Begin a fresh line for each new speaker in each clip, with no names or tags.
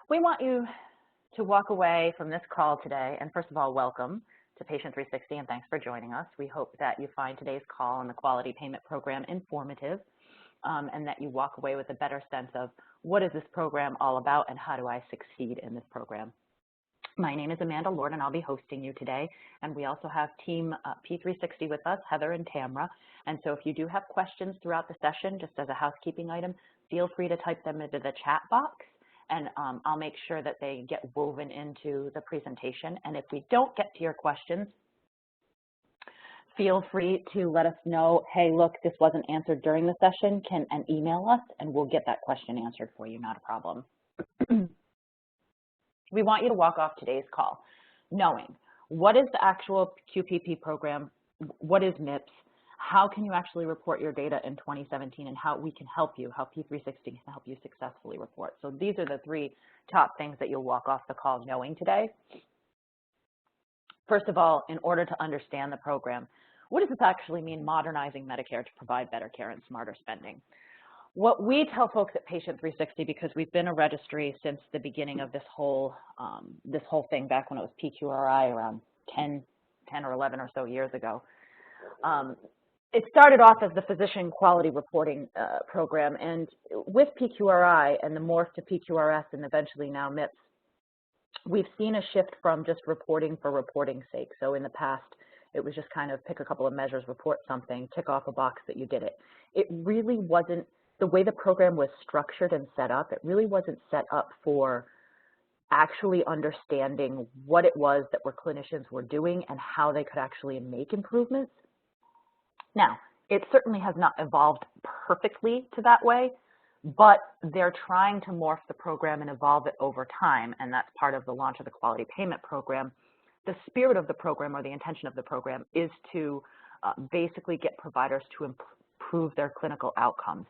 We want you to walk away from this call today, and first of all, welcome to Patient 360, and thanks for joining us. We hope that you find today's call on the Quality Payment Program informative, and that you walk away with a better sense of what is this program all about and how do I succeed in this program. My name is Amanda Lord, and I'll be hosting you today. And we also have team P360 with us, Heather and Tamra. And so if you do have questions throughout the session, just as a housekeeping item, feel free to type them into the chat box, and I'll make sure that they get woven into the presentation. And if we don't get to your questions, feel free to let us know, hey, look, this wasn't answered during the session, and email us, and we'll get that question answered for you, not a problem. We want you to walk off today's call knowing what is the actual QPP program, what is MIPS, how can you actually report your data in 2017, and how we can help you, how P360 can help you successfully report. So these are the three top things that you'll walk off the call knowing today. First of all, in order to understand the program, what does this actually mean, modernizing Medicare to provide better care and smarter spending? What we tell folks at Patient 360, because we've been a registry since the beginning of this whole thing back when it was PQRI around 10 or 11 or so years ago. It started off as the physician quality reporting program, and with PQRI and the morph to PQRS and eventually now MIPS, we've seen a shift from just reporting for reporting's sake. So in the past, it was just kind of pick a couple of measures, report something, tick off a box that you did it. It really wasn't, the way the program was structured and set up, it really wasn't set up for actually understanding what it was that clinicians were doing and how they could actually make improvements. Now, it certainly has not evolved perfectly to that way, but they're trying to morph the program and evolve it over time, and that's part of the launch of the Quality Payment Program. The spirit of the program, or the intention of the program, is to basically get providers to improve their clinical outcomes.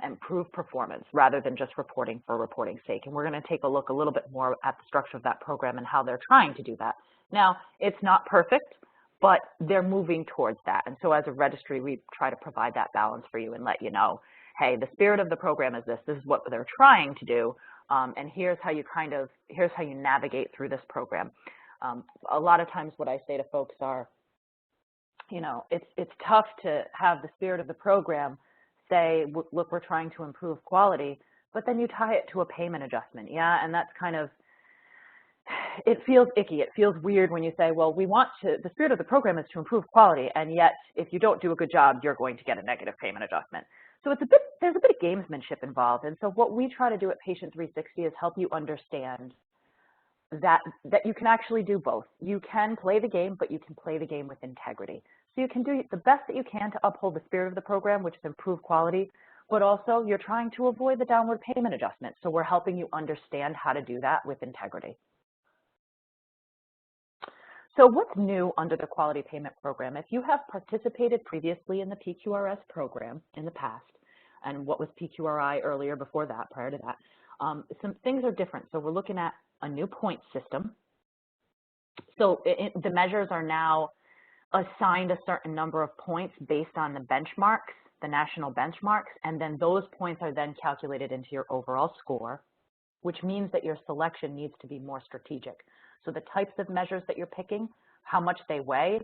Improve performance rather than just reporting for reporting's sake. And we're going to take a look a little bit more at the structure of that program and how they're trying to do that. Now, it's not perfect, but they're moving towards that. And so as a registry, we try to provide that balance for you and let you know, hey, the spirit of the program is this. This is what they're trying to do. And here's how you here's how you navigate through this program. A lot of times what I say to folks are, you know, it's tough to have the spirit of the program say, look, we're trying to improve quality, but then you tie it to a payment adjustment. Yeah, and that's kind of, it feels icky. It feels weird when you say, well, we want to, the spirit of the program is to improve quality, and yet if you don't do a good job, you're going to get a negative payment adjustment. So it's there's a bit of gamesmanship involved. And so what we try to do at Patient 360 is help you understand that you can actually do both. You can play the game, but you can play the game with integrity. So you can do the best that you can to uphold the spirit of the program, which is improve quality, but also you're trying to avoid the downward payment adjustment. So we're helping you understand how to do that with integrity. So what's new under the Quality Payment Program? If you have participated previously in the PQRS program in the past, and what was PQRI earlier before that, prior to that, some things are different. So we're looking at a new point system. So the measures are now assigned a certain number of points based on the benchmarks, the national benchmarks, and then those points are then calculated into your overall score, which means that your selection needs to be more strategic. So the types of measures that you're picking, how much they weigh,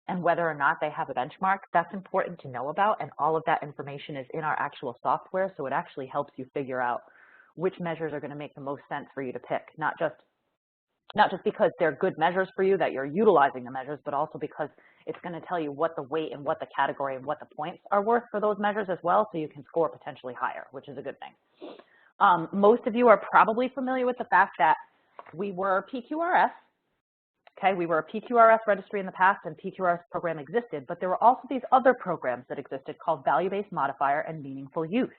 and whether or not they have a benchmark, that's important to know about, and all of that information is in our actual software, so it actually helps you figure out which measures are going to make the most sense for you to pick, not just because they're good measures for you that you're utilizing the measures, but also because it's going to tell you what the weight and what the category and what the points are worth for those measures as well, so you can score potentially higher, which is a good thing. Most of you are probably familiar with the fact that we were PQRS. Okay, we were a PQRS registry in the past, and PQRS program existed, but there were also these other programs that existed called value-based modifier and meaningful use.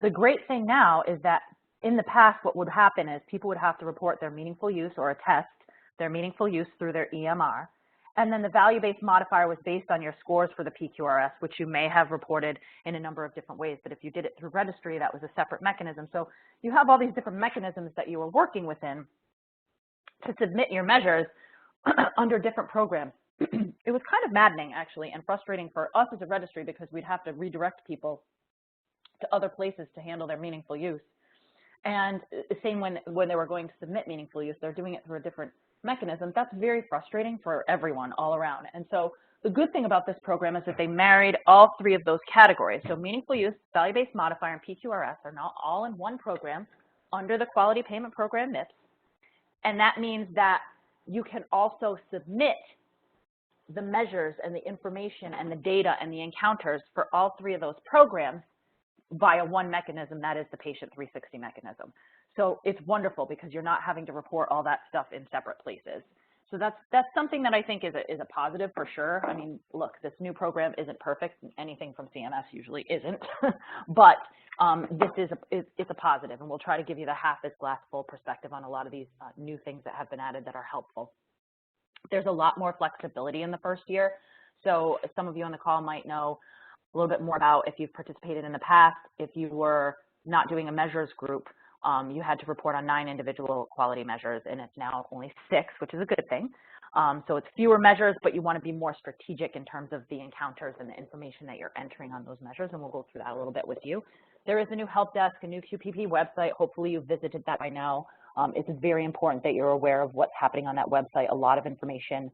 The great thing now is that in the past, what would happen is people would have to report their meaningful use or attest their meaningful use through their EMR. And then the value-based modifier was based on your scores for the PQRS, which you may have reported in a number of different ways. But if you did it through registry, that was a separate mechanism. So you have all these different mechanisms that you were working within to submit your measures under different programs. It was kind of maddening, actually, and frustrating for us as a registry because we'd have to redirect people to other places to handle their meaningful use. And same when they were going to submit meaningful use, they're doing it through a different mechanism. That's very frustrating for everyone all around. And so the good thing about this program is that they married all three of those categories. So meaningful use, value-based modifier, and PQRS are now all in one program under the Quality Payment Program MIPS. And that means that you can also submit the measures and the information and the data and the encounters for all three of those programs via one mechanism, that is the Patient 360 mechanism. So it's wonderful because you're not having to report all that stuff in separate places. So that's something that I think is a positive for sure. I mean, look, this new program isn't perfect. Anything from CMS usually isn't, but it's a positive, and we'll try to give you the half as glass full perspective on a lot of these new things that have been added that are helpful. There's a lot more flexibility in the first year. So some of you on the call might know a little bit more about if you've participated in the past. If you were not doing a measures group, you had to report on 9 individual quality measures, and it's now only 6, which is a good thing. So it's fewer measures, but you want to be more strategic in terms of the encounters and the information that you're entering on those measures, and we'll go through that a little bit with you. There is a new help desk, a new QPP website. Hopefully you've visited that by now. It's very important that you're aware of what's happening on that website. A lot of information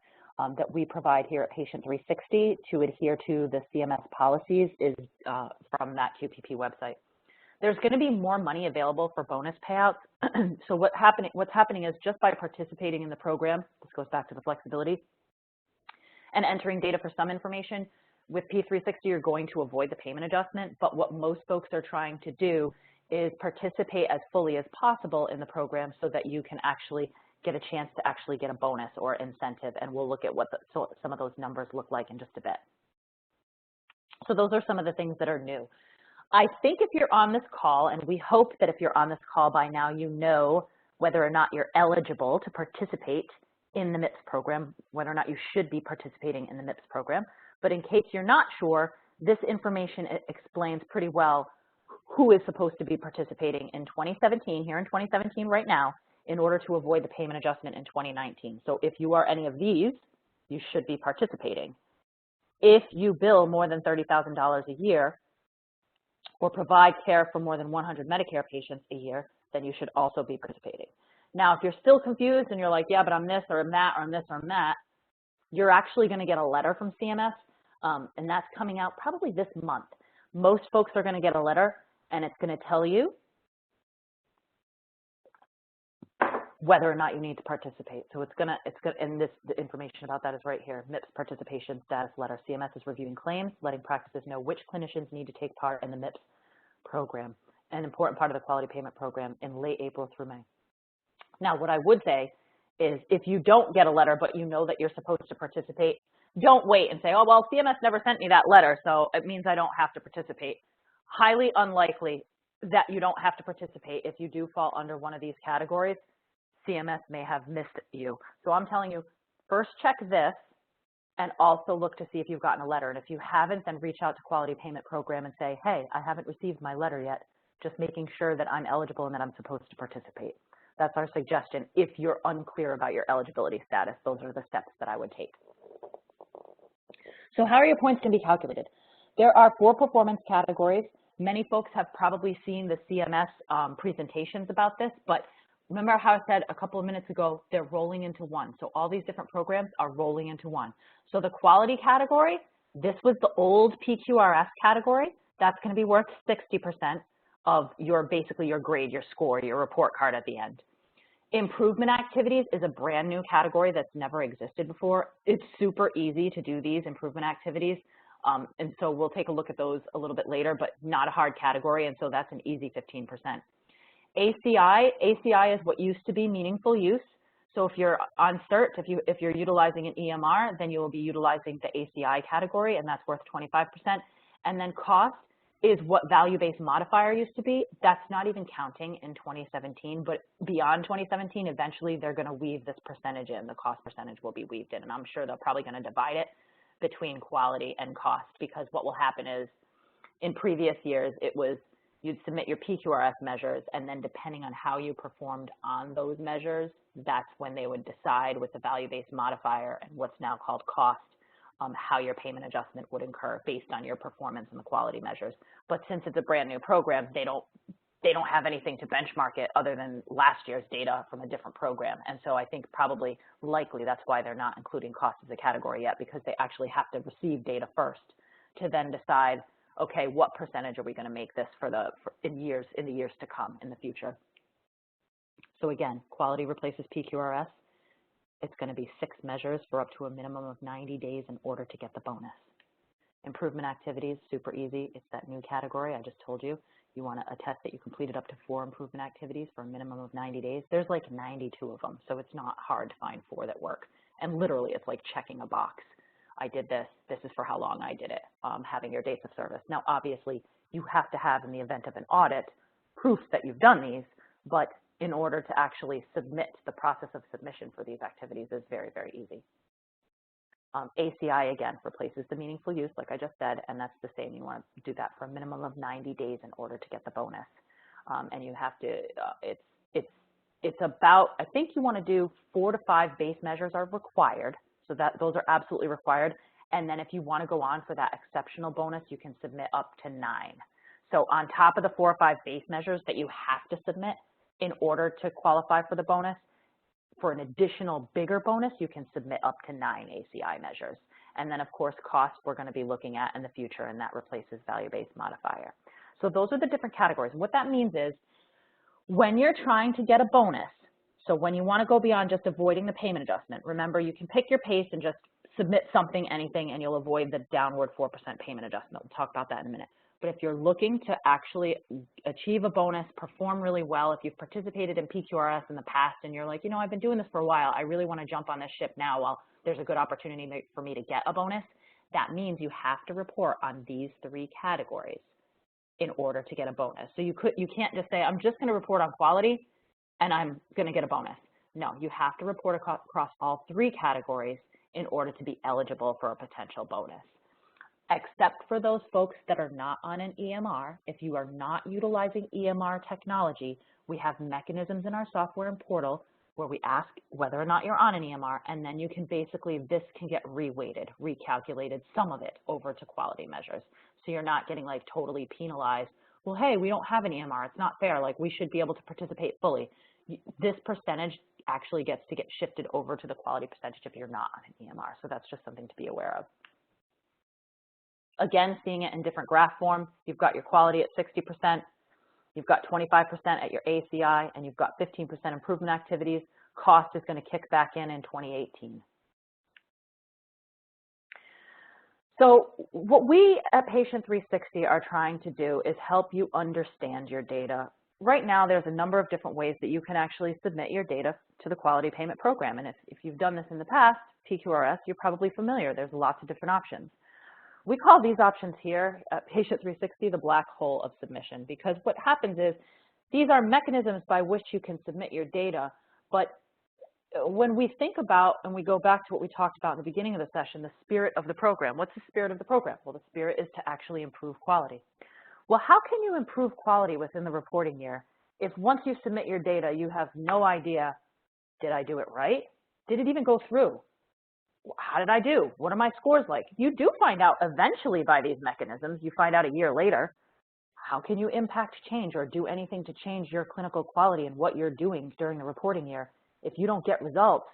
that we provide here at Patient 360 to adhere to the CMS policies is from that QPP website. There's going to be more money available for bonus payouts. So what's happening is just by participating in the program, this goes back to the flexibility, and entering data for some information, with P360 you're going to avoid the payment adjustment, but what most folks are trying to do is participate as fully as possible in the program so that you can actually get a chance to actually get a bonus or incentive, and we'll look at what some of those numbers look like in just a bit. So those are some of the things that are new. I think if you're on this call, and we hope that if you're on this call by now, you know whether or not you're eligible to participate in the MIPS program, whether or not you should be participating in the MIPS program. But in case you're not sure, this information explains pretty well who is supposed to be participating in 2017, here in 2017 right now, in order to avoid the payment adjustment in 2019. So if you are any of these, you should be participating. If you bill more than $30,000 a year or provide care for more than 100 Medicare patients a year, then you should also be participating. Now, if you're still confused and you're like, yeah, but I'm this or I'm that or I'm this or I'm that, you're actually going to get a letter from CMS, and that's coming out probably this month. Most folks are going to get a letter, and it's going to tell you whether or not you need to participate. So and the information about that is right here. MIPS participation status letter. CMS is reviewing claims, letting practices know which clinicians need to take part in the MIPS program, an important part of the quality payment program, in late April through May. Now, what I would say is if you don't get a letter, but you know that you're supposed to participate, don't wait and say, oh, well, CMS never sent me that letter, so it means I don't have to participate. Highly unlikely that you don't have to participate if you do fall under one of these categories. CMS may have missed you. So I'm telling you, first check this and also look to see if you've gotten a letter. And if you haven't, then reach out to Quality Payment Program and say, hey, I haven't received my letter yet, just making sure that I'm eligible and that I'm supposed to participate. That's our suggestion. If you're unclear about your eligibility status, those are the steps that I would take. So how are your points going to be calculated? There are 4 performance categories. Many folks have probably seen the CMS presentations about this, but remember how I said a couple of minutes ago, they're rolling into one. So all these different programs are rolling into one. So the quality category, this was the old PQRS category. That's going to be worth 60% of basically your grade, your score, your report card at the end. Improvement activities is a brand new category that's never existed before. It's super easy to do these improvement activities. And so we'll take a look at those a little bit later, but not a hard category. And so that's an easy 15%. ACI is what used to be meaningful use. So if you're on CERT, if you're utilizing an EMR, then you will be utilizing the ACI category, and that's worth 25%. And then cost is what value-based modifier used to be. That's not even counting in 2017, but beyond 2017, eventually they're going to weave this percentage in. The cost percentage will be weaved in, and I'm sure they're probably going to divide it between quality and cost, because what will happen is in previous years, it was you'd submit your PQRS measures, and then depending on how you performed on those measures, that's when they would decide with the value-based modifier and what's now called cost, how your payment adjustment would incur based on your performance and the quality measures. But since it's a brand new program, they don't they don't have anything to benchmark it other than last year's data from a different program. And so I think probably likely that's why they're not including cost as a category yet, because they actually have to receive data first to then decide, okay, what percentage are we going to make this in the years to come in the future. So again, quality replaces PQRS. It's going to be 6 measures for up to a minimum of 90 days in order to get the bonus. Improvement activities, super easy. It's that new category I just told you. You want to attest that you completed up to 4 improvement activities for a minimum of 90 days. There's like 92 of them, so it's not hard to find 4 that work. And literally, it's like checking a box. I did this. This is for how long I did it, having your dates of service. Now, obviously, you have to have, in the event of an audit, proof that you've done these, but in order to actually submit, the process of submission for these activities is very, very easy. ACI, again, replaces the meaningful use, like I just said, and that's the same. You want to do that for a minimum of 90 days in order to get the bonus. And you have to, it's about, I think you want to do 4 to 5 base measures are required, so that those are absolutely required. And then if you want to go on for that exceptional bonus, you can submit up to 9. So on top of the 4 or 5 base measures that you have to submit in order to qualify for the bonus, for an additional bigger bonus, you can submit up to 9 ACI measures. And then, of course, costs we're going to be looking at in the future, and that replaces value-based modifier. So those are the different categories. What that means is when you're trying to get a bonus, so when you want to go beyond just avoiding the payment adjustment, remember, you can pick your pace and just submit something, anything, and you'll avoid the downward 4% payment adjustment. We'll talk about that in a minute. But if you're looking to actually achieve a bonus, perform really well, if you've participated in PQRS in the past and you're like, you know, I've been doing this for a while, I really want to jump on this ship now while there's a good opportunity for me to get a bonus, that means you have to report on these 3 categories in order to get a bonus. So you can't just say, I'm just going to report on quality and I'm going to get a bonus. No, you have to report across all 3 categories in order to be eligible for a potential bonus. Except for those folks that are not on an EMR. If you are not utilizing EMR technology, we have mechanisms in our software and portal where we ask whether or not you're on an EMR, and then you can basically, this can get reweighted, recalculated, some of it over to quality measures. So you're not getting like totally penalized. Well, hey, we don't have an EMR. It's not fair. Like, we should be able to participate fully. This percentage actually gets to get shifted over to the quality percentage if you're not on an EMR. So that's just something to be aware of. Again, seeing it in different graph form, you've got your quality at 60%, you've got 25% at your ACI, and you've got 15% improvement activities. Cost is going to kick back in 2018. So what we at Patient 360 are trying to do is help you understand your data. Right now, there's a number of different ways that you can actually submit your data to the quality payment program. And if you've done this in the past, PQRS, you're probably familiar. There's lots of different options. We call these options here at Patient 360 the black hole of submission, because what happens is these are mechanisms by which you can submit your data, but when we think about, and we go back to what we talked about in the beginning of the session, the spirit of the program. What's the spirit of the program? Well, the spirit is to actually improve quality. Well, how can you improve quality within the reporting year if once you submit your data, you have no idea, did I do it right? Did it even go through? How did I do? What are my scores like? You do find out eventually by these mechanisms. You find out a year later. How can you impact change or do anything to change your clinical quality and what you're doing during the reporting year if you don't get results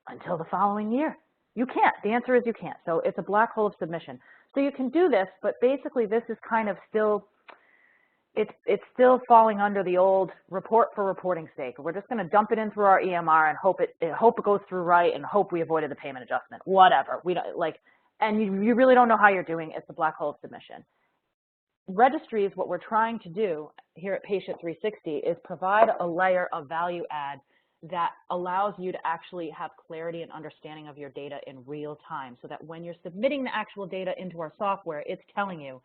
until the following year? You can't. The answer is you can't. So it's a black hole of submission. So you can do this, but basically this is kind of still, it's still falling under the old report for reporting's sake. We're just going to dump it in through our EMR and hope it goes through right and hope we avoided the payment adjustment. Whatever. We don't like, and you really don't know how you're doing. It's the black hole of submission. Registries, what we're trying to do here at Patient 360 is provide a layer of value add that allows you to actually have clarity and understanding of your data in real time, so that when you're submitting the actual data into our software, it's telling you,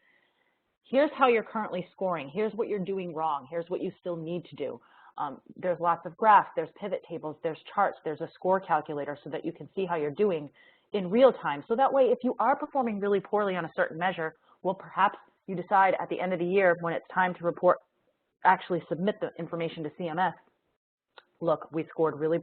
here's how you're currently scoring, here's what you're doing wrong, here's what you still need to do. There's lots of graphs, there's pivot tables, there's charts, there's a score calculator so that you can see how you're doing in real time. So that way, if you are performing really poorly on a certain measure, well, perhaps you decide at the end of the year when it's time to report, actually submit the information to CMS, look, we scored really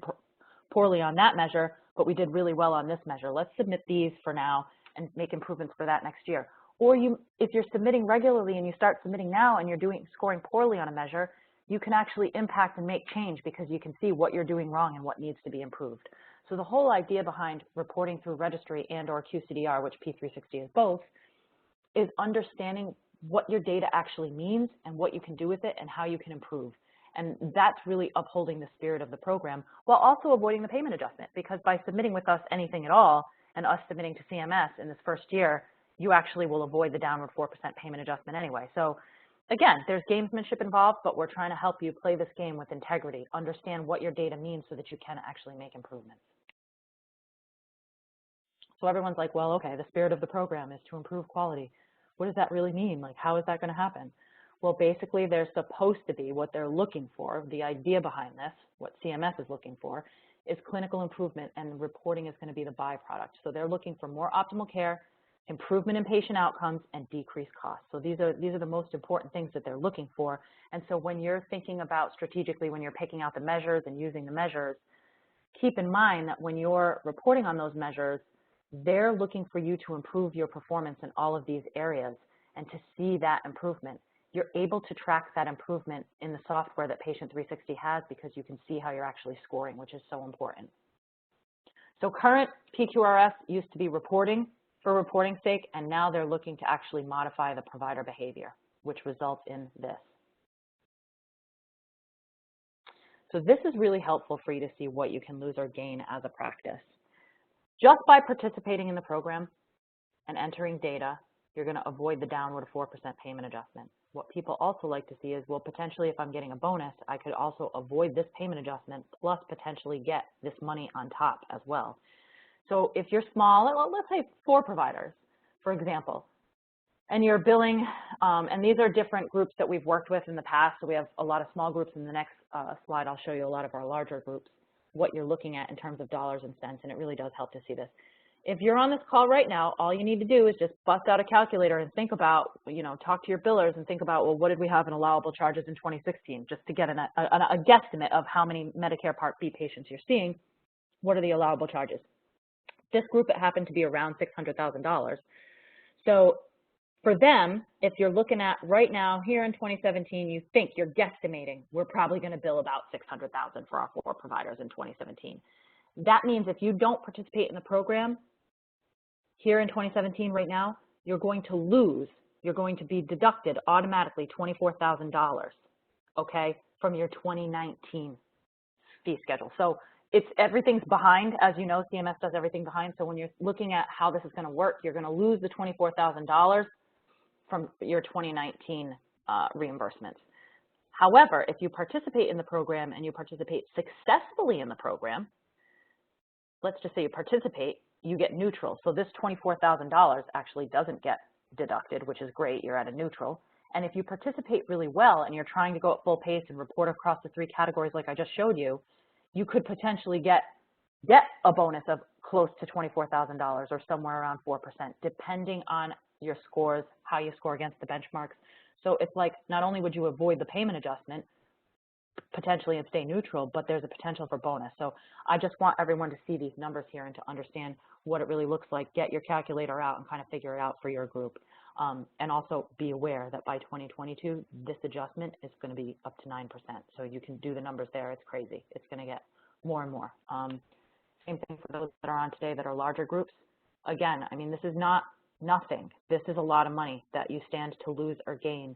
poorly on that measure, but we did really well on this measure. Let's submit these for now and make improvements for that next year. Or if you're submitting regularly and you start submitting now and you're scoring poorly on a measure, you can actually impact and make change because you can see what you're doing wrong and what needs to be improved. So the whole idea behind reporting through registry and or QCDR, which P360 is both, is understanding what your data actually means and what you can do with it and how you can improve. And that's really upholding the spirit of the program while also avoiding the payment adjustment, because by submitting with us anything at all and us submitting to CMS in this first year, you actually will avoid the downward 4% payment adjustment anyway. So again, there's gamesmanship involved, but we're trying to help you play this game with integrity, understand what your data means so that you can actually make improvements. So everyone's like, well, okay, the spirit of the program is to improve quality. What does that really mean? Like, how is that going to happen? Well, basically, they're supposed to be what they're looking for. The idea behind this, what CMS is looking for, is clinical improvement, and reporting is going to be the byproduct. So they're looking for more optimal care, improvement in patient outcomes, and decreased costs. So these are the most important things that they're looking for. And so when you're thinking about strategically, when you're picking out the measures and using the measures, keep in mind that when you're reporting on those measures, they're looking for you to improve your performance in all of these areas and to see that improvement. You're able to track that improvement in the software that Patient 360 has because you can see how you're actually scoring, which is so important. So current PQRS used to be reporting for reporting's sake, and now they're looking to actually modify the provider behavior, which results in this. So this is really helpful for you to see what you can lose or gain as a practice. Just by participating in the program and entering data, you're going to avoid the downward 4% payment adjustment. What people also like to see is, well, potentially if I'm getting a bonus, I could also avoid this payment adjustment plus potentially get this money on top as well. So if you're small, let's say 4 providers, for example, and you're billing, and these are different groups that we've worked with in the past. So we have a lot of small groups. In the next slide, I'll show you a lot of our larger groups, what you're looking at in terms of dollars and cents, and it really does help to see this. If you're on this call right now, all you need to do is just bust out a calculator and think about, talk to your billers and think about, well, what did we have in allowable charges in 2016, just to get a guesstimate of how many Medicare Part B patients you're seeing. What are the allowable charges? This group, it happened to be around $600,000. So for them, if you're looking at right now here in 2017, you think you're guesstimating, we're probably going to bill about $600,000 for our 4 providers in 2017. That means if you don't participate in the program here in 2017 right now, you're going to lose, you're going to be deducted automatically $24,000, okay, from your 2019 fee schedule. So everything's behind. As you know, CMS does everything behind. So when you're looking at how this is going to work, you're going to lose the $24,000 from your 2019 reimbursements. However, if you participate in the program and you participate successfully in the program, let's just say you participate, you get neutral. So this $24,000 actually doesn't get deducted, which is great. You're at a neutral. And if you participate really well and you're trying to go at full pace and report across the 3 categories like I just showed you, you could potentially get a bonus of close to $24,000 or somewhere around 4%, depending on your scores, how you score against the benchmarks. So it's like not only would you avoid the payment adjustment, potentially and stay neutral, but there's a potential for bonus. So I just want everyone to see these numbers here and to understand what it really looks like. Get your calculator out and kind of figure it out for your group. And also be aware that by 2022, this adjustment is going to be up to 9%. So you can do the numbers there. It's crazy. It's going to get more and more. Same thing for those that are on today that are larger groups. Again, I mean, this is not nothing. This is a lot of money that you stand to lose or gain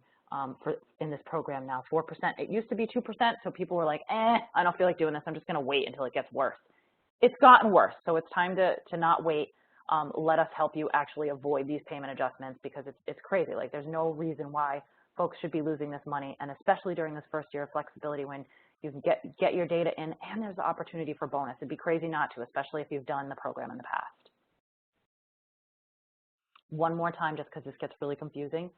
in this program now. 4%. It used to be 2%, so people were like, I don't feel like doing this. I'm just going to wait until it gets worse. It's gotten worse, so it's time to not wait. Let us help you actually avoid these payment adjustments because it's crazy. Like, there's no reason why folks should be losing this money, and especially during this first year of flexibility when you can get your data in and there's the opportunity for bonus. It'd be crazy not to, especially if you've done the program in the past. One more time, just because this gets really confusing.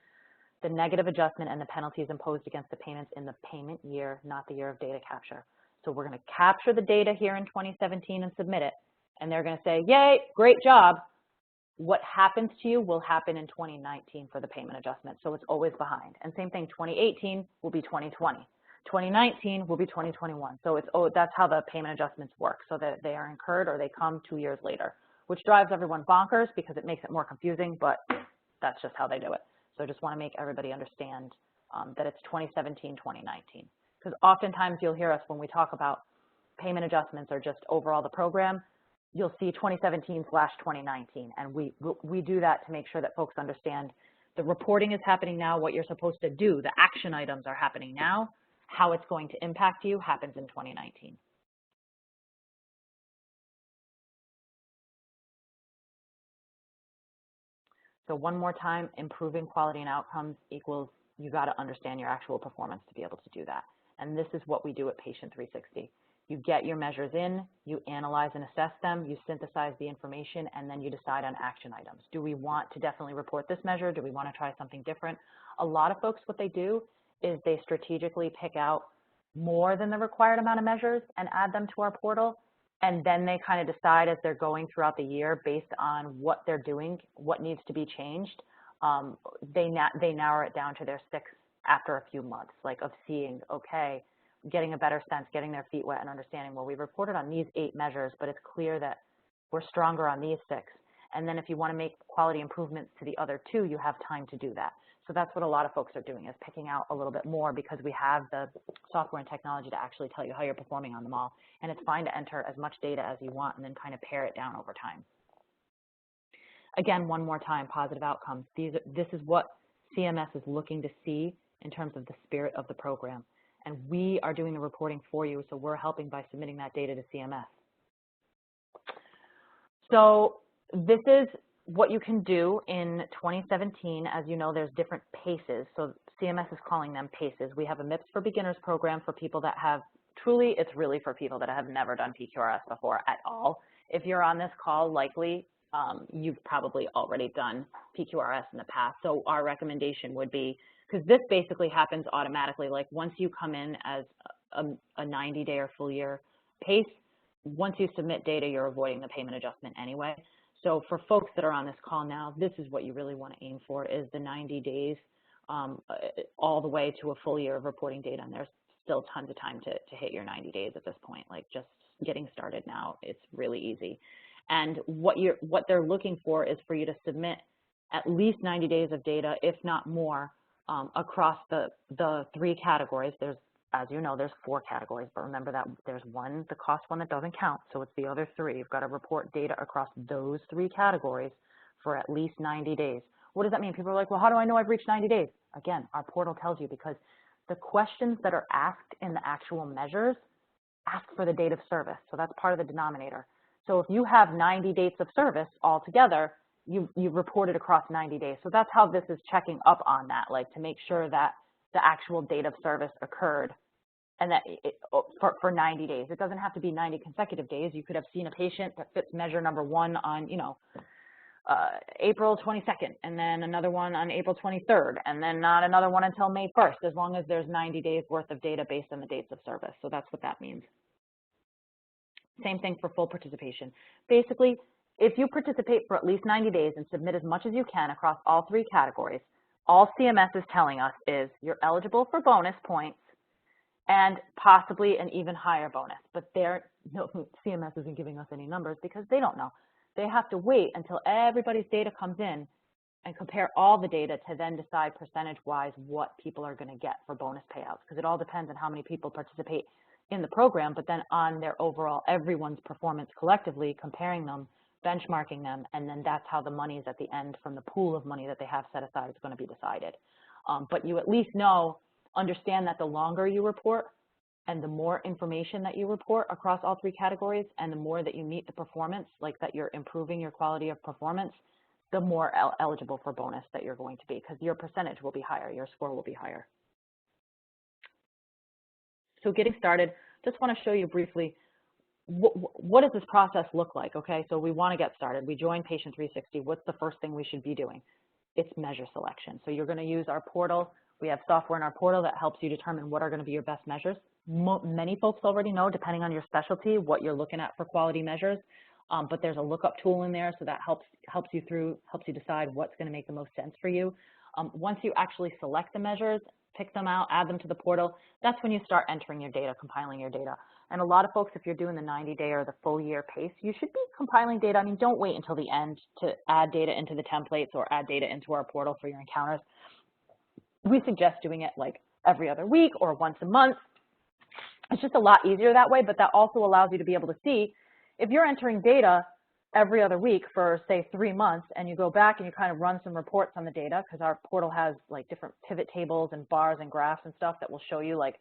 The negative adjustment and the penalties imposed against the payments in the payment year, not the year of data capture. So we're going to capture the data here in 2017 and submit it. And they're going to say, yay, great job. What happens to you will happen in 2019 for the payment adjustment. So it's always behind. And same thing, 2018 will be 2020. 2019 will be 2021. So that's how the payment adjustments work, so that they are incurred or they come 2 years later, which drives everyone bonkers because it makes it more confusing, but That's just how they do it. So I just want to make everybody understand that it's 2017, 2019. Because oftentimes you'll hear us when we talk about payment adjustments or just overall the program, you'll see 2017/2019. And we do that to make sure that folks understand the reporting is happening now, what you're supposed to do, the action items are happening now, how it's going to impact you happens in 2019. So one more time, improving quality and outcomes equals you got to understand your actual performance to be able to do that. And this is what we do at Patient 360. You get your measures in, you analyze and assess them, you synthesize the information, and then you decide on action items. Do we want to definitely report this measure? Do we want to try something different? A lot of folks, what they do is they strategically pick out more than the required amount of measures and add them to our portal, and then they kind of decide as they're going throughout the year based on what they're doing, what needs to be changed. They narrow it down to their 6 after a few months, like of seeing, okay, getting a better sense, getting their feet wet and understanding, well, we reported on these 8 measures, but it's clear that we're stronger on these 6. And then if you want to make quality improvements to the other 2, you have time to do that. So that's what a lot of folks are doing, is picking out a little bit more because we have the software and technology to actually tell you how you're performing on them all. And it's fine to enter as much data as you want and then kind of pare it down over time. Again, one more time, positive outcomes. This is what CMS is looking to see in terms of the spirit of the program. And we are doing the reporting for you, so we're helping by submitting that data to CMS. So this is what you can do in 2017. As you know, there's different PACEs. So CMS is calling them PACEs. We have a MIPS for Beginners program for people that have, truly, it's really for people that have never done PQRS before at all. If you're on this call, likely you've probably already done PQRS in the past. So our recommendation would be, because this basically happens automatically, like once you come in as a 90-day or full year PACE, once you submit data, you're avoiding the payment adjustment anyway. So for folks that are on this call now, this is what you really want to aim for, is the 90 days all the way to a full year of reporting data. And there's still tons of time to hit your 90 days at this point. Like just getting started now, it's really easy. And what they're looking for is for you to submit at least 90 days of data, if not more, across the 3 categories. There's, as you know, there's 4 categories, but remember that there's one, the cost one, that doesn't count, so it's the other 3. You've got to report data across those 3 categories for at least 90 days. What does that mean? People are like, well, how do I know I've reached 90 days? Again, our portal tells you, because the questions that are asked in the actual measures ask for the date of service, so that's part of the denominator. So if you have 90 dates of service altogether, you reported across 90 days. So that's how this is checking up on that, like to make sure that the actual date of service occurred and that for 90 days. It doesn't have to be 90 consecutive days. You could have seen a patient that fits measure number 1 on, April 22nd, and then another one on April 23rd, and then not another one until May 1st, as long as there's 90 days worth of data based on the dates of service. So that's what that means. Same thing for full participation. Basically, if you participate for at least 90 days and submit as much as you can across all 3 categories, all CMS is telling us is you're eligible for bonus points and possibly an even higher bonus. But CMS isn't giving us any numbers because they don't know. They have to wait until everybody's data comes in and compare all the data to then decide percentage-wise what people are going to get for bonus payouts, because it all depends on how many people participate in the program, but then on their overall, everyone's performance collectively, comparing them, benchmarking them, and then that's how the money is at the end from the pool of money that they have set aside is going to be decided. But you at least understand that the longer you report and the more information that you report across all 3 categories, and the more that you meet the performance, like that you're improving your quality of performance, the more eligible for bonus that you're going to be, because your percentage will be higher, your score will be higher. So getting started, just want to show you briefly, what does this process look like? Okay, so we want to get started. We join Patient 360. What's the first thing we should be doing? It's measure selection. So you're going to use our portal. We have software in our portal that helps you determine what are going to be your best measures. Many folks already know, depending on your specialty, what you're looking at for quality measures. But there's a lookup tool in there, so that helps you decide what's going to make the most sense for you. Once you actually select the measures, pick them out, add them to the portal. That's when you start entering your data, compiling your data. And a lot of folks, if you're doing the 90-day or the full year pace, you should be compiling data. I mean, don't wait until the end to add data into the templates or add data into our portal for your encounters. We suggest doing it like every other week or once a month. It's just a lot easier that way, but that also allows you to be able to see if you're entering data every other week for, say, 3 months, and you go back and you kind of run some reports on the data, because our portal has like different pivot tables and bars and graphs and stuff that will show you like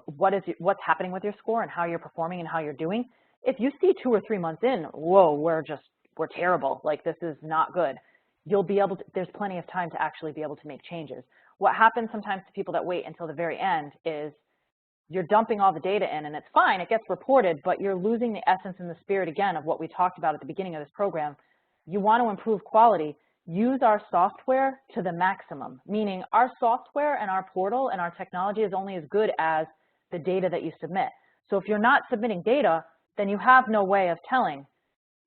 what's happening with your score and how you're performing and how you're doing. If you see 2 or 3 months in, whoa, we're terrible, like this is not good, you'll be able to, there's plenty of time to actually be able to make changes. What happens sometimes to people that wait until the very end is you're dumping all the data in, and it's fine, it gets reported, but you're losing the essence and the spirit again of what we talked about at the beginning of this program. You want to improve quality, use our software to the maximum, meaning our software and our portal and our technology is only as good as the data that you submit. So if you're not submitting data, then you have no way of telling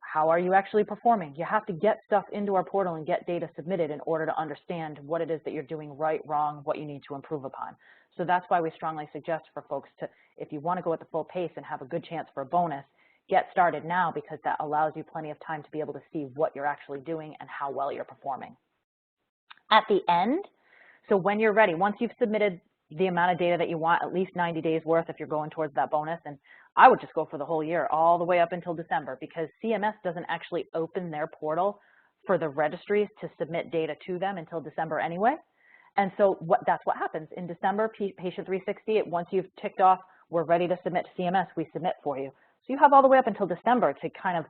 how are you actually performing. You have to get stuff into our portal and get data submitted in order to understand what it is that you're doing right, wrong, what you need to improve upon. So that's why we strongly suggest for folks to, if you want to go at the full pace and have a good chance for a bonus, get started now, because that allows you plenty of time to be able to see what you're actually doing and how well you're performing. At the end, so when you're ready, once you've submitted the amount of data that you want, at least 90 days worth if you're going towards that bonus, and I would just go for the whole year, all the way up until December, because CMS doesn't actually open their portal for the registries to submit data to them until December anyway. And so that's what happens. In December, Patient 360, once you've ticked off, we're ready to submit to CMS, we submit for you. So you have all the way up until December to kind of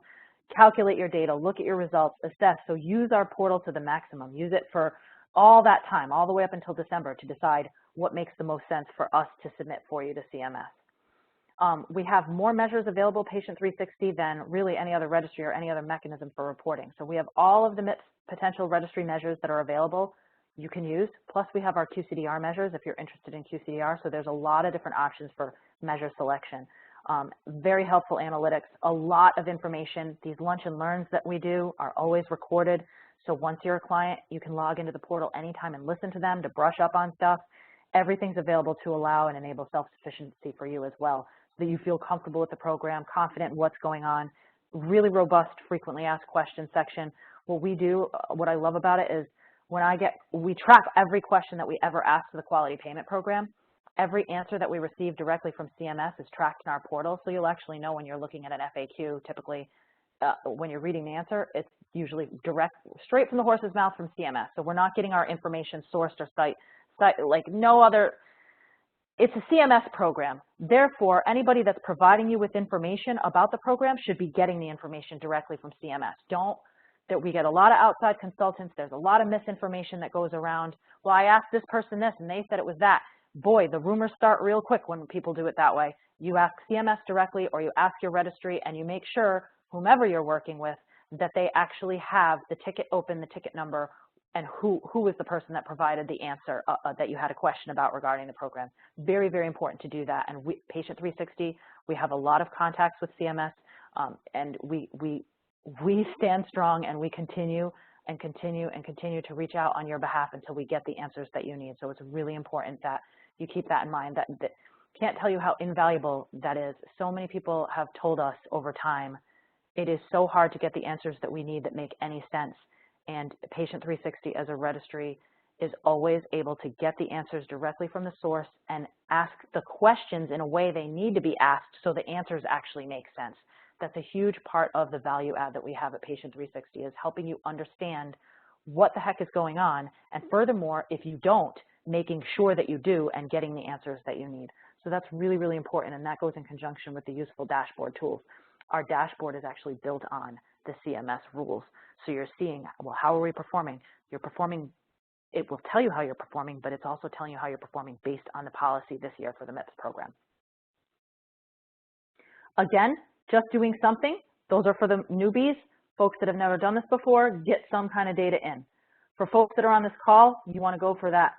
calculate your data, look at your results, assess. So use our portal to the maximum. Use it for all that time, all the way up until December, to decide what makes the most sense for us to submit for you to CMS. We have more measures available, Patient 360, than really any other registry or any other mechanism for reporting. So we have all of the MIPS potential registry measures that are available you can use, plus we have our QCDR measures if you're interested in QCDR. So there's a lot of different options for measure selection. Very helpful analytics, a lot of information. These lunch and learns that we do are always recorded. So once you're a client, you can log into the portal anytime and listen to them to brush up on stuff. Everything's available to allow and enable self-sufficiency for you as well, so that you feel comfortable with the program, confident in what's going on. Really robust, frequently asked questions section. What we do, what I love about it is we track every question that we ever ask to the quality payment program. Every answer that we receive directly from CMS is tracked in our portal, so you'll actually know when you're looking at an FAQ, typically when you're reading the answer, it's usually straight from the horse's mouth from CMS. So we're not getting our information sourced or cite like no other. It's a CMS program. Therefore, anybody that's providing you with information about the program should be getting the information directly from CMS. We get a lot of outside consultants. There's a lot of misinformation that goes around. Well, I asked this person this, and they said it was that. Boy, the rumors start real quick when people do it that way. You ask CMS directly, or you ask your registry, and you make sure, whomever you're working with, that they actually have the ticket open, the ticket number, and who was the person that provided the answer that you had a question about regarding the program. Very, very important to do that. And Patient 360, we have a lot of contacts with CMS, and we stand strong, and we continue to reach out on your behalf until we get the answers that you need. So it's really important that you keep that in mind. That can't tell you how invaluable that is. So many people have told us over time, it is so hard to get the answers that we need that make any sense. And Patient 360 as a registry is always able to get the answers directly from the source and ask the questions in a way they need to be asked so the answers actually make sense. That's a huge part of the value add that we have at Patient 360, is helping you understand what the heck is going on, and furthermore, if you don't, making sure that you do and getting the answers that you need. So that's really, really important, and that goes in conjunction with the useful dashboard tools. Our dashboard is actually built on the CMS rules. So you're seeing, well, how are we performing? You're performing, it will tell you how you're performing, but it's also telling you how you're performing based on the policy this year for the MIPS program. Again, just doing something, those are for the newbies. Folks that have never done this before, get some kind of data in. For folks that are on this call, you want to go for that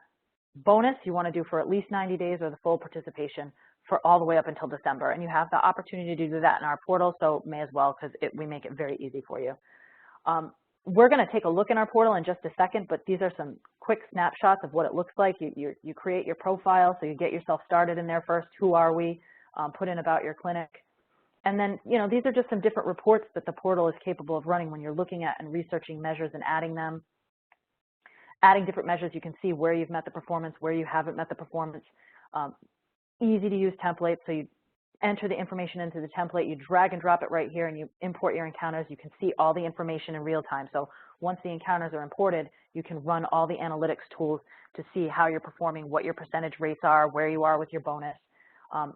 bonus. You want to do for at least 90 days or the full participation for all the way up until December. And you have the opportunity to do that in our portal, so may as well, because we make it very easy for you. We're going to take a look in our portal in just a second, but these are some quick snapshots of what it looks like. You create your profile, so you get yourself started in there first. Who are we? Put in about your clinic. And then, these are just some different reports that the portal is capable of running when you're looking at and researching measures and adding them. Adding different measures, you can see where you've met the performance, where you haven't met the performance. Easy to use templates, so you enter the information into the template, you drag and drop it right here, and you import your encounters. You can see all the information in real time. So once the encounters are imported, you can run all the analytics tools to see how you're performing, what your percentage rates are, where you are with your bonus.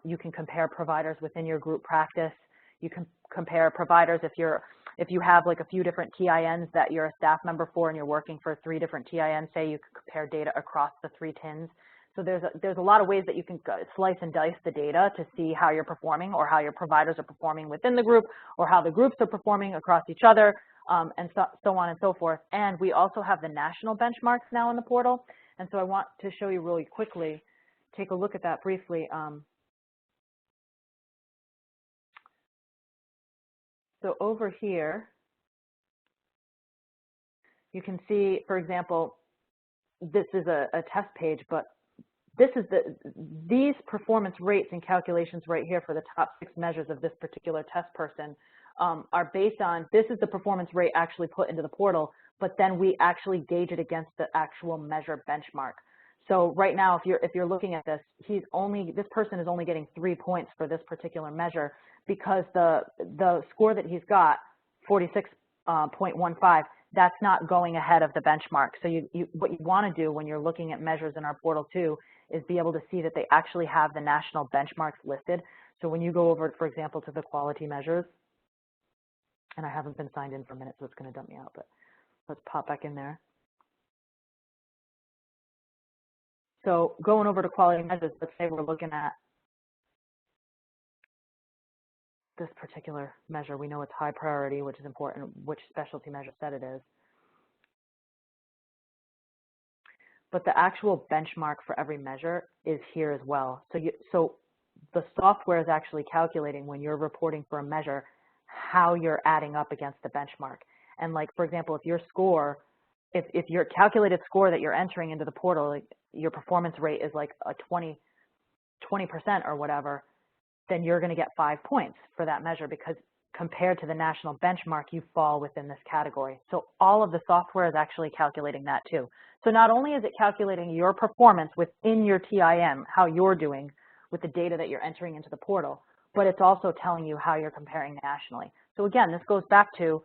You can compare providers within your group practice. You can compare providers if you have like a few different TINs that you're a staff member for and you're working for 3 different TINs, say you can compare data across the 3 TINs. So there's a lot of ways that you can slice and dice the data to see how you're performing or how your providers are performing within the group or how the groups are performing across each other, and so on and so forth. And we also have the national benchmarks now in the portal. And so I want to show you really quickly, take a look at that briefly. So over here, you can see, for example, this is a test page, but this is these performance rates and calculations right here for the top 6 measures of this particular test person are based on, this is the performance rate actually put into the portal, but then we actually gauge it against the actual measure benchmark. So right now, if you're looking at this, this person is only getting 3 points for this particular measure because the score that he's got, 46.15, that's not going ahead of the benchmark. So what you want to do when you're looking at measures in our portal too is be able to see that they actually have the national benchmarks listed. So when you go over, for example, to the quality measures, and I haven't been signed in for a minute, so it's going to dump me out, but let's pop back in there. So going over to quality measures, let's say we're looking at this particular measure. We know it's high priority, which is important, which specialty measure set it is. But the actual benchmark for every measure is here as well. So the software is actually calculating when you're reporting for a measure how you're adding up against the benchmark. And like, for example, if your score, if your calculated score that you're entering into the portal, like your performance rate is like a 20% or whatever, then you're going to get 5 points for that measure because compared to the national benchmark, you fall within this category. So all of the software is actually calculating that too. So not only is it calculating your performance within your TIM, how you're doing with the data that you're entering into the portal, but it's also telling you how you're comparing nationally. So again, this goes back to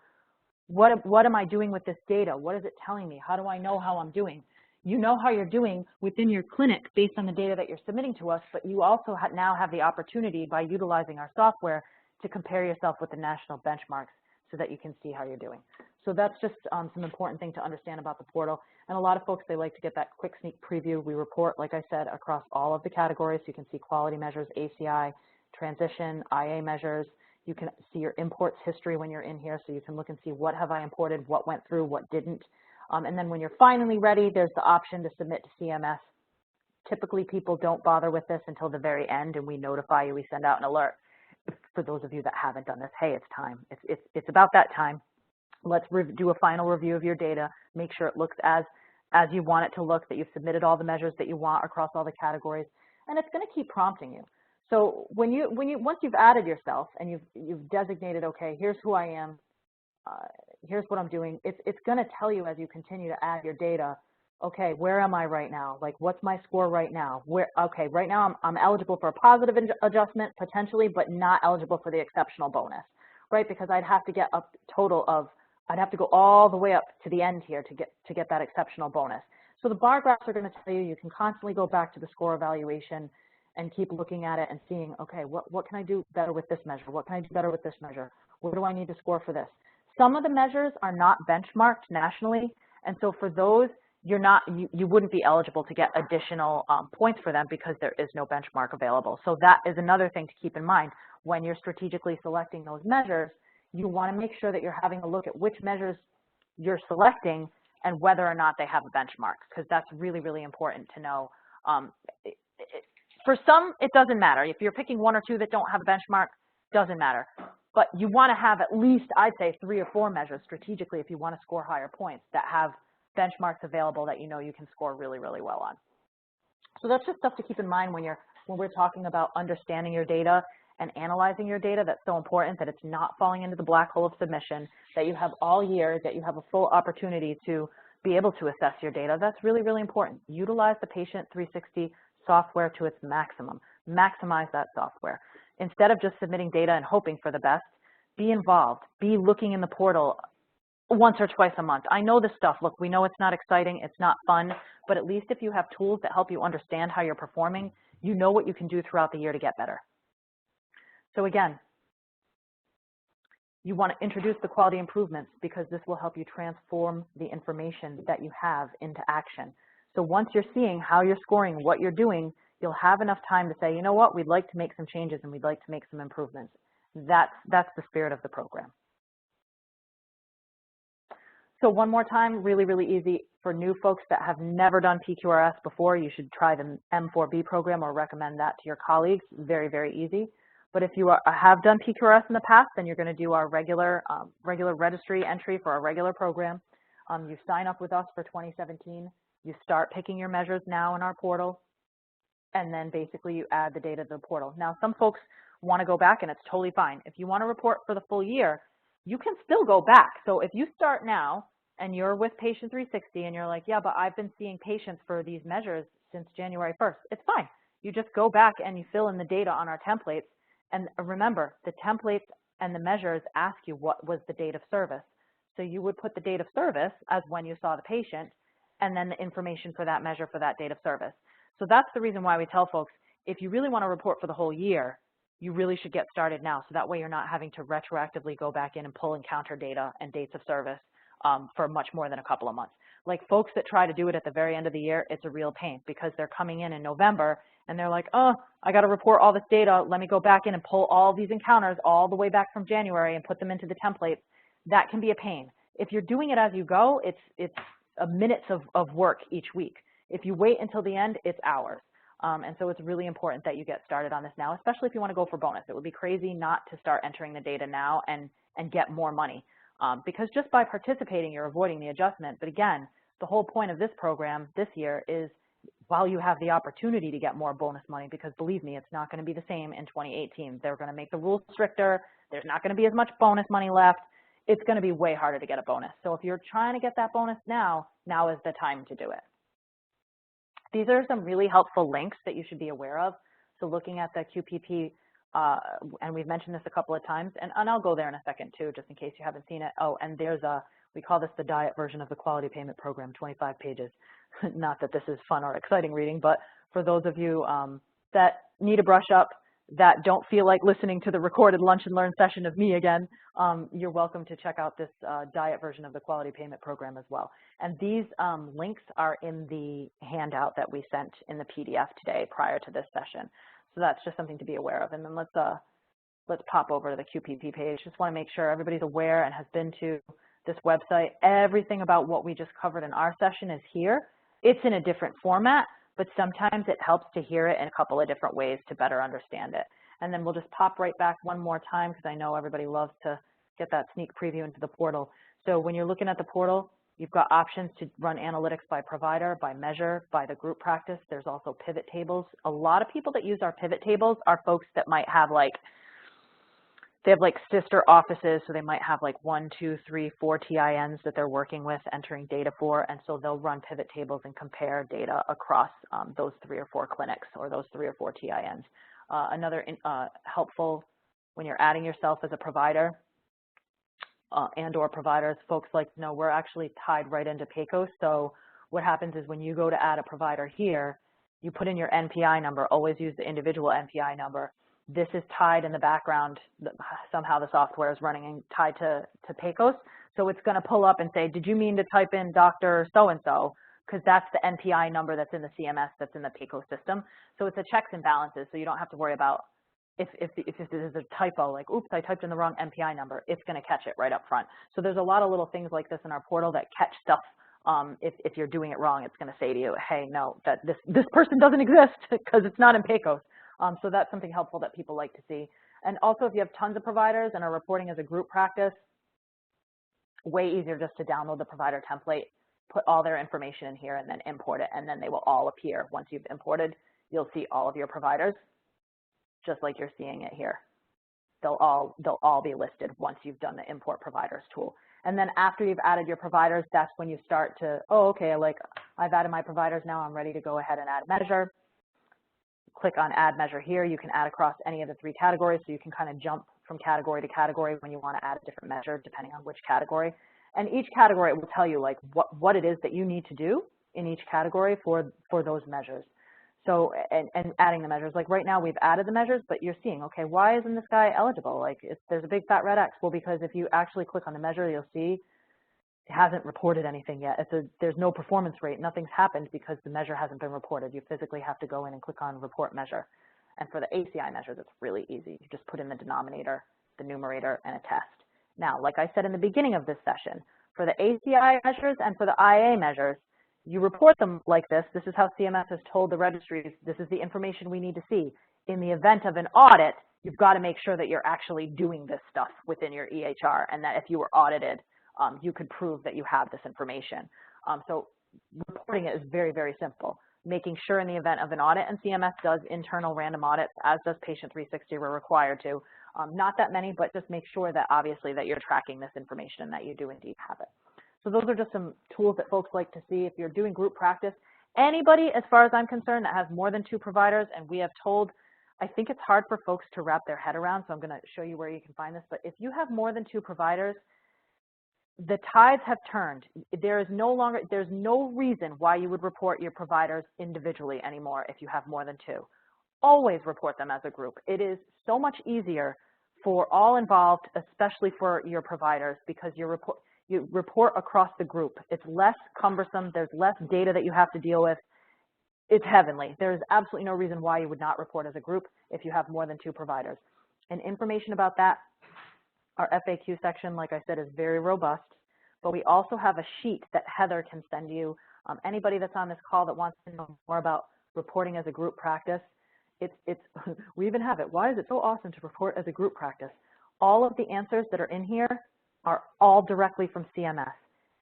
what am I doing with this data? What is it telling me? How do I know how I'm doing? You know how you're doing within your clinic based on the data that you're submitting to us, but you also now have the opportunity by utilizing our software to compare yourself with the national benchmarks so that you can see how you're doing. So that's just some important thing to understand about the portal. And a lot of folks, they like to get that quick sneak preview. We report, like I said, across all of the categories. So you can see quality measures, ACI, transition, IA measures. You can see your imports history when you're in here, so you can look and see what have I imported, what went through, what didn't. And then when you're finally ready, there's the option to submit to CMS. Typically, people don't bother with this until the very end, and we notify you. We send out an alert. For those of you that haven't done this, hey, it's time. It's about that time. Let's do a final review of your data, make sure it looks as you want it to look, that you've submitted all the measures that you want across all the categories, and it's going to keep prompting you. So once you've added yourself and you've designated, okay, here's who I am, here's what I'm doing, it's going to tell you as you continue to add your data, okay, where am I right now? Like, what's my score right now? Okay, right now I'm eligible for a positive adjustment potentially, but not eligible for the exceptional bonus, right? Because I'd have to get a total of, I'd have to go all the way up to the end here to get that exceptional bonus. So the bar graphs are going to tell you, you can constantly go back to the score evaluation and keep looking at it and seeing, okay, what can I do better with this measure? What can I do better with this measure? Where do I need to score for this? Some of the measures are not benchmarked nationally, and so for those, you wouldn't be eligible to get additional points for them because there is no benchmark available. So that is another thing to keep in mind. When you're strategically selecting those measures, you want to make sure that you're having a look at which measures you're selecting and whether or not they have a benchmark, because that's really, really important to know. For some, it doesn't matter. If you're picking 1 or 2 that don't have a benchmark, doesn't matter. But you want to have at least, I'd say, 3 or 4 measures strategically if you want to score higher points that have benchmarks available that you know you can score really, really well on. So that's just stuff to keep in mind when we're talking about understanding your data and analyzing your data. That's so important, that it's not falling into the black hole of submission, that you have all year, that you have a full opportunity to be able to assess your data. That's really, really important. Utilize the Patient 360 software to its maximum. Maximize that software. Instead of just submitting data and hoping for the best, be involved. Be looking in the portal once or twice a month. I know this stuff. Look, we know it's not exciting, it's not fun, but at least if you have tools that help you understand how you're performing, you know what you can do throughout the year to get better. So again, you want to introduce the quality improvements because this will help you transform the information that you have into action. So once you're seeing how you're scoring, what you're doing, you'll have enough time to say, you know what, we'd like to make some changes and we'd like to make some improvements. That's the spirit of the program. So one more time, really, really easy. For new folks that have never done PQRS before, you should try the M4B program or recommend that to your colleagues. Very, very easy. But if you have done PQRS in the past, then you're going to do our regular registry entry for our regular program. You sign up with us for 2017. You start picking your measures now in our portal, and then basically you add the data to the portal. Now, some folks want to go back, and it's totally fine. If you want to report for the full year, you can still go back. So if you start now and you're with Patient 360 and you're like, yeah, but I've been seeing patients for these measures since January 1st, it's fine. You just go back and you fill in the data on our templates. And remember, the templates and the measures ask you what was the date of service. So you would put the date of service as when you saw the patient, and then the information for that measure for that date of service. So that's the reason why we tell folks, if you really want to report for the whole year, you really should get started now. So that way you're not having to retroactively go back in and pull encounter data and dates of service for much more than a couple of months. Like folks that try to do it at the very end of the year, it's a real pain because they're coming in November and they're like, oh, I got to report all this data. Let me go back in and pull all these encounters all the way back from January and put them into the templates. That can be a pain. If you're doing it as you go, it's minutes of work each week. If you wait until the end, it's hours. And so it's really important that you get started on this now, especially if you want to go for bonus. It would be crazy not to start entering the data now and get more money. Because just by participating, you're avoiding the adjustment. But again, the whole point of this program this year is while you have the opportunity to get more bonus money, because believe me, it's not going to be the same in 2018. They're going to make the rules stricter. There's not going to be as much bonus money left. It's going to be way harder to get a bonus. So if you're trying to get that bonus now is the time to do it. These are some really helpful links that you should be aware of. So looking at the QPP, and we've mentioned this a couple of times, and I'll go there in a second too, just in case you haven't seen it. Oh, and there's we call this the diet version of the quality payment program, 25 pages. Not that this is fun or exciting reading, but for those of you that need a brush up, that don't feel like listening to the recorded lunch and learn session of me again, you're welcome to check out this diet version of the quality payment program as well. And these links are in the handout that we sent in the PDF today prior to this session. So that's just something to be aware of. And then let's pop over to the QPP page. Just want to make sure everybody's aware and has been to this website. Everything about what we just covered in our session is here. It's in a different format, but sometimes it helps to hear it in a couple of different ways to better understand it. And then we'll just pop right back one more time because I know everybody loves to get that sneak preview into the portal. So when you're looking at the portal, you've got options to run analytics by provider, by measure, by the group practice. There's also pivot tables. A lot of people that use our pivot tables are folks that might have they have sister offices, so they might have 1, 2, 3, 4 TINs that they're working with, entering data for, and so they'll run pivot tables and compare data across those 3 or 4 clinics or those 3 or 4 TINs. Another helpful when you're adding yourself as a provider and or providers, folks like to know we're actually tied right into PACOS. So what happens is when you go to add a provider here, you put in your NPI number, always use the individual NPI number. This is tied in the background. Somehow the software is running and tied to PACOS. So it's going to pull up and say, did you mean to type in Dr. So-and-so? Because that's the NPI number that's in the CMS that's in the PACOS system. So it's a checks and balances, so you don't have to worry about if there's a typo, like, oops, I typed in the wrong NPI number, it's going to catch it right up front. So there's a lot of little things like this in our portal that catch stuff. If you're doing it wrong, it's going to say to you, hey, no, that this person doesn't exist because it's not in PACOS. So that's something helpful that people like to see. And also, if you have tons of providers and are reporting as a group practice, way easier just to download the provider template, put all their information in here and then import it, and then they will all appear. Once you've imported, you'll see all of your providers, just like you're seeing it here. They'll all be listed once you've done the import providers tool. And then after you've added your providers, that's when you start to, oh, okay, like I've added my providers now, I'm ready to go ahead and add measure. Click on add measure here. You can add across any of the 3 categories, so you can kind of jump from category to category when you want to add a different measure depending on which category. And each category will tell you like what it is that you need to do in each category for those measures. So, and adding the measures, like right now we've added the measures, but you're seeing, okay, why isn't this guy eligible? Like there's a big fat red X. Well, because if you actually click on the measure, you'll see it hasn't reported anything yet. There's no performance rate. Nothing's happened because the measure hasn't been reported. You physically have to go in and click on report measure. And for the ACI measures, it's really easy. You just put in the denominator, the numerator, and a test. Now, like I said in the beginning of this session, for the ACI measures and for the IA measures, you report them like this. This is how CMS has told the registries, this is the information we need to see. In the event of an audit, you've got to make sure that you're actually doing this stuff within your EHR, and that if you were audited, you could prove that you have this information. So reporting it is very, very simple. Making sure in the event of an audit, and CMS does internal random audits, as does Patient 360, we're required to. Not that many, but just make sure that obviously that you're tracking this information and that you do indeed have it. So those are just some tools that folks like to see if you're doing group practice. Anybody, as far as I'm concerned, that has more than 2 providers, and we have told, I think it's hard for folks to wrap their head around, so I'm going to show you where you can find this, but if you have more than 2 providers, the tides have turned. There's no reason why you would report your providers individually anymore if you have more than 2. Always report them as a group. It is so much easier for all involved, especially for your providers, because you report across the group. It's less cumbersome. There's less data that you have to deal with. It's heavenly. There's absolutely no reason why you would not report as a group if you have more than 2 providers. And information about that, our FAQ section, like I said, is very robust, but we also have a sheet that Heather can send you. Anybody that's on this call that wants to know more about reporting as a group practice, we even have it. Why is it so awesome to report as a group practice? All of the answers that are in here are all directly from CMS,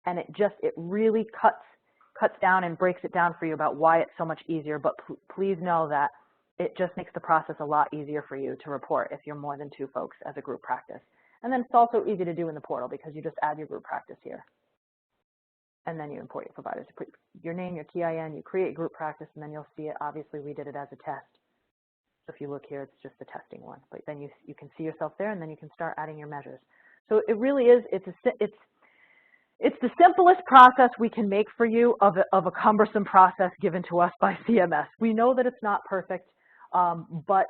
and it really cuts down and breaks it down for you about why it's so much easier, but please know that it just makes the process a lot easier for you to report if you're more than 2 folks as a group practice. And then it's also easy to do in the portal because you just add your group practice here. And then you import your providers. You put your name, your KIN, you create group practice, and then you'll see it. Obviously, we did it as a test. So if you look here, it's just the testing one. But then you can see yourself there, and then you can start adding your measures. So it really is, it's the simplest process we can make for you of a cumbersome process given to us by CMS. We know that it's not perfect, but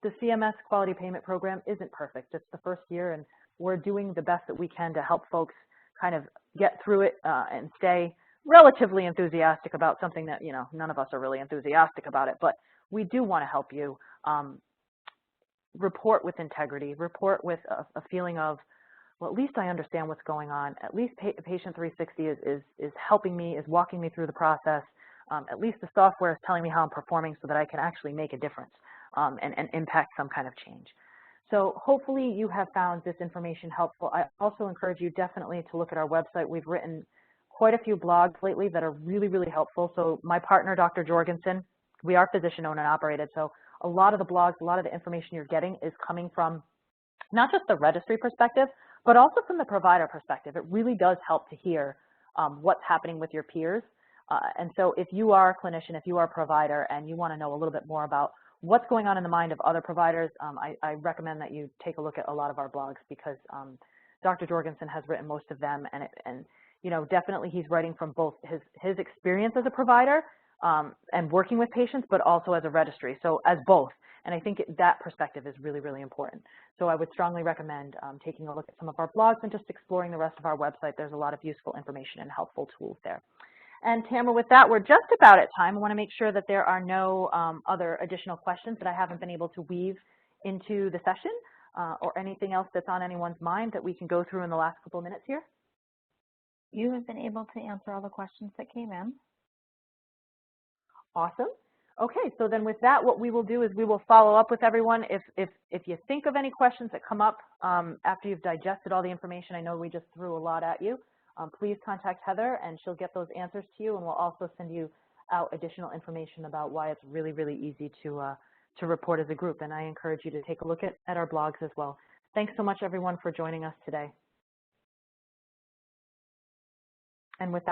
the CMS quality payment program isn't perfect. It's the first year, and we're doing the best that we can to help folks kind of get through it and stay relatively enthusiastic about something that, none of us are really enthusiastic about it, but we do want to help you report with integrity, report with a feeling of, well, at least I understand what's going on. At least Patient 360 is helping me, is walking me through the process. At least the software is telling me how I'm performing so that I can actually make a difference and impact some kind of change. So hopefully you have found this information helpful. I also encourage you definitely to look at our website. We've written quite a few blogs lately that are really, really helpful. So my partner, Dr. Jorgensen, we are physician-owned and operated. So a lot of the blogs, a lot of the information you're getting is coming from not just the registry perspective, but also from the provider perspective. It really does help to hear what's happening with your peers. And so if you are a clinician, if you are a provider, and you want to know a little bit more about what's going on in the mind of other providers, I recommend that you take a look at a lot of our blogs because Dr. Jorgensen has written most of them, and definitely he's writing from both his experience as a provider and working with patients, but also as a registry, so as both. And I think that perspective is really, really important. So I would strongly recommend taking a look at some of our blogs and just exploring the rest of our website. There's a lot of useful information and helpful tools there. And Tamara, with that, we're just about at time. I want to make sure that there are no other additional questions that I haven't been able to weave into the session or anything else that's on anyone's mind that we can go through in the last couple of minutes here.
You have been able to answer all the questions that came in.
Awesome. Okay, so then with that, what we will do is we will follow up with everyone. If you think of any questions that come up after you've digested all the information, I know we just threw a lot at you. please contact Heather, and she'll get those answers to you, and we'll also send you out additional information about why it's really, really easy to report as a group. And I encourage you to take a look at our blogs as well. Thanks so much, everyone, for joining us today. And with that,